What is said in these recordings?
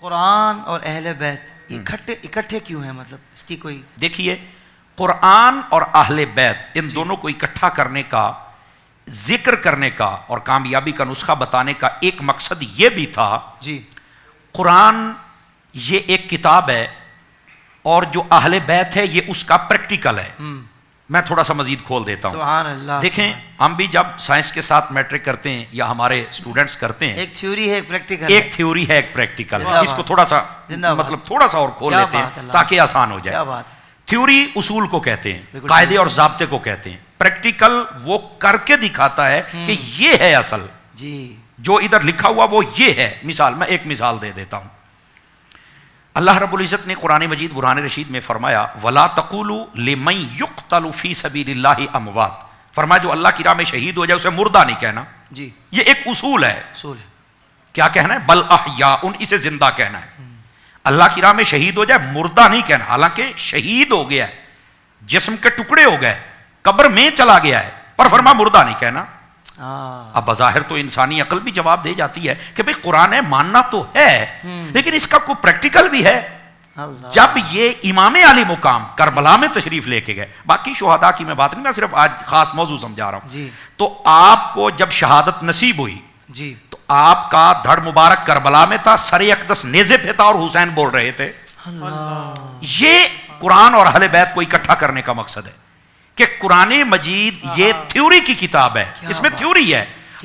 قرآن اور اہل بیت اکٹھے کیوں ہیں؟ مطلب اس کی کوئی دیکھیے، قرآن اور اہل بیت ان دونوں کو اکٹھا کرنے کا، ذکر کرنے کا اور کامیابی کا نسخہ بتانے کا ایک مقصد یہ بھی تھا جی قرآن یہ ایک کتاب ہے اور جو اہل بیت ہے یہ اس کا پریکٹیکل ہے۔ میں تھوڑا سا مزید کھول دیتا ہوں۔ سبحان اللہ۔ دیکھیں، ہم بھی جب سائنس کے ساتھ میٹرک کرتے ہیں یا ہمارے اسٹوڈنٹس کرتے ہیں، ایک تھیوری ہے، ایک پریکٹیکل، ایک تھیوری ہے، ایک پریکٹیکل ہے۔ اس کو تھوڑا سا مطلب تھوڑا سا اور کھول لیتے ہیں تاکہ آسان ہو جائے۔ تھیوری اصول کو کہتے ہیں، قاعدے اور ضابطے کو کہتے ہیں۔ پریکٹیکل وہ کر کے دکھاتا ہے کہ یہ ہے اصل، جی جو ادھر لکھا ہوا وہ یہ ہے۔ مثال، میں ایک مثال دے دیتا ہوں۔ اللہ رب العزت نے قرآن مجید برہان رشید میں فرمایا وَلَا تَقُولُوا لِمَن يُقْتَلُ فِي سَبِيلِ اللَّهِ أَمْوَاتٌ، فرمایا جو اللہ کی راہ میں شہید ہو جائے اسے مردہ نہیں کہنا۔ جی یہ ایک اصول ہے۔ اصول ہے۔ کیا کہنا ہے؟ بل احیاء، اسے زندہ کہنا ہے۔ اللہ کی راہ میں شہید ہو جائے مردہ نہیں کہنا، حالانکہ شہید ہو گیا ہے، جسم کے ٹکڑے ہو گئے، قبر میں چلا گیا ہے، پر فرمایا مردہ نہیں کہنا۔ اب بظاہر تو انسانی عقل بھی جواب دے جاتی ہے کہ بھئی قرآن ہے، ماننا تو ہے، لیکن اس کا کوئی پریکٹیکل بھی ہے۔ جب یہ امام علی مقام کربلا میں تشریف لے کے گئے، باقی شہداء کی میں بات نہیں، میں صرف آج خاص موضوع سمجھا رہا ہوں، تو آپ کو جب شہادت نصیب ہوئی جی تو آپ کا دھڑ مبارک کربلا میں تھا، سر اقدس نیزے پہ تھا اور حسین بول رہے تھے۔ یہ قرآن اور اہل بیت کو اکٹھا کرنے کا مقصد ہے کہ قرآن مجید یہ تھیوری کی کتاب ہے، اس میں تھیوری ہے۔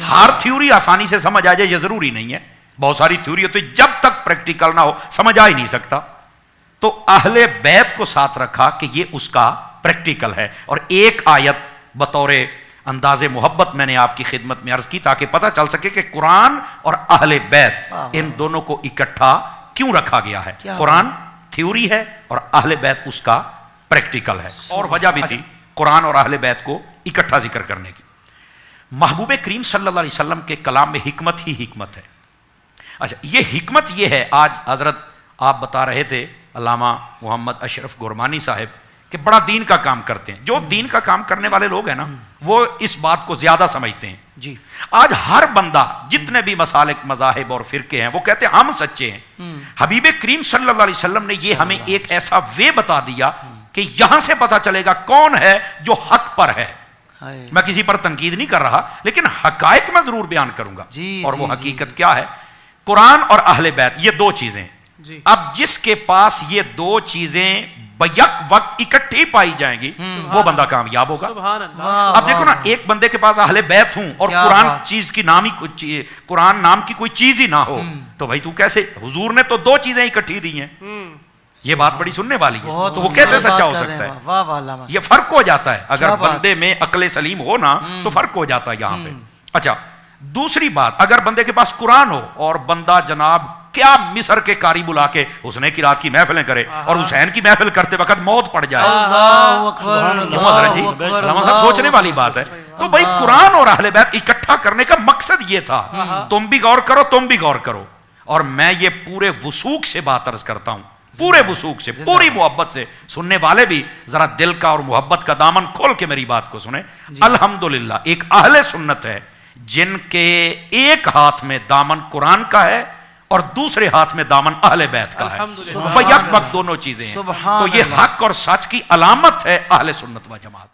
ہر تھیوری آسانی سے سمجھ آ جائے یہ ضروری نہیں ہے، بہت ساری تھیوری ہوتی ہے جب تک پریکٹیکل نہ ہو سمجھ آ ہی نہیں سکتا۔ تو اہل بیت کو ساتھ رکھا کہ یہ اس کا پریکٹیکل ہے، اور ایک آیت بطور انداز محبت میں نے آپ کی خدمت میں عرض کی تاکہ پتہ چل سکے کہ قرآن اور اہل بیت ان دونوں کو اکٹھا کیوں رکھا گیا ہے۔ قرآن تھیوری ہے اور اہل بیت اس کا پریکٹیکل ہے، اور وجہ بھی تھی قرآن اور اہل بیت کو اکٹھا ذکر کرنے کی۔ محبوب کریم صلی اللہ علیہ وسلم کے کلام میں حکمت ہی حکمت ہے۔ اچھا، یہ حکمت یہ ہے، آج حضرت آپ بتا رہے تھے علامہ محمد اشرف گورمانی صاحب کہ بڑا دین کا کام کرتے ہیں۔ جو دین کا کام کرنے والے لوگ ہیں نا وہ اس بات کو زیادہ سمجھتے ہیں۔ جی آج ہر بندہ، جتنے بھی مسالک، مذاہب اور فرقے ہیں، وہ کہتے ہیں ہم سچے ہیں۔ حبیب کریم صلی اللہ علیہ وسلم نے یہ ہمیں ایک ایسا وے بتا دیا کہ یہاں سے پتا چلے گا کون ہے جو حق پر ہے۔ میں کسی پر تنقید نہیں کر رہا، لیکن حقائق میں ضرور بیان کروں گا، اور وہ حقیقت کیا ہے؟ قرآن اور اہل بیت یہ دو چیزیں۔ اب جس کے پاس یہ دو چیزیں بیک وقت اکٹھی پائی جائیں گی وہ بندہ کامیاب ہوگا۔ اب دیکھو نا، ایک بندے کے پاس اہل بیت ہوں اور قرآن چیز کی نام ہی قرآن نام کی کوئی چیز ہی نہ ہو تو بھائی تو کیسے؟ حضور نے تو دو چیزیں اکٹھی دی ہیں، یہ بات بڑی سننے والی ہے، تو وہ کیسے سچا ہو سکتا ہے؟ یہ فرق ہو جاتا ہے، اگر بندے میں عقل سلیم ہو نا تو فرق ہو جاتا ہے یہاں پہ۔ اچھا، دوسری بات، اگر بندے کے پاس قرآن ہو اور بندہ جناب کیا مصر کے قاری بلا کے حسین کی رات کی محفلیں کرے اور حسین کی محفل کرتے وقت موت پڑ جائے، جی سوچنے والی بات ہے۔ تو بھائی قرآن اور اہل بیت اکٹھا کرنے کا مقصد یہ تھا۔ تم بھی غور کرو، تم بھی غور کرو، اور میں یہ پورے وثوق سے بات عرض کرتا ہوں، پورے وثوق سے، پوری محبت سے۔ سننے والے بھی ذرا دل کا اور محبت کا دامن کھول کے میری بات کو سنیں۔ الحمدللہ ایک اہل سنت ہے جن کے ایک ہاتھ میں دامن قرآن کا ہے اور دوسرے ہاتھ میں دامن اہل بیت کا ہے، بیک وقت دونوں چیزیں ہیں۔ تو یہ حق اور سچ کی علامت ہے اہل سنت و جماعت۔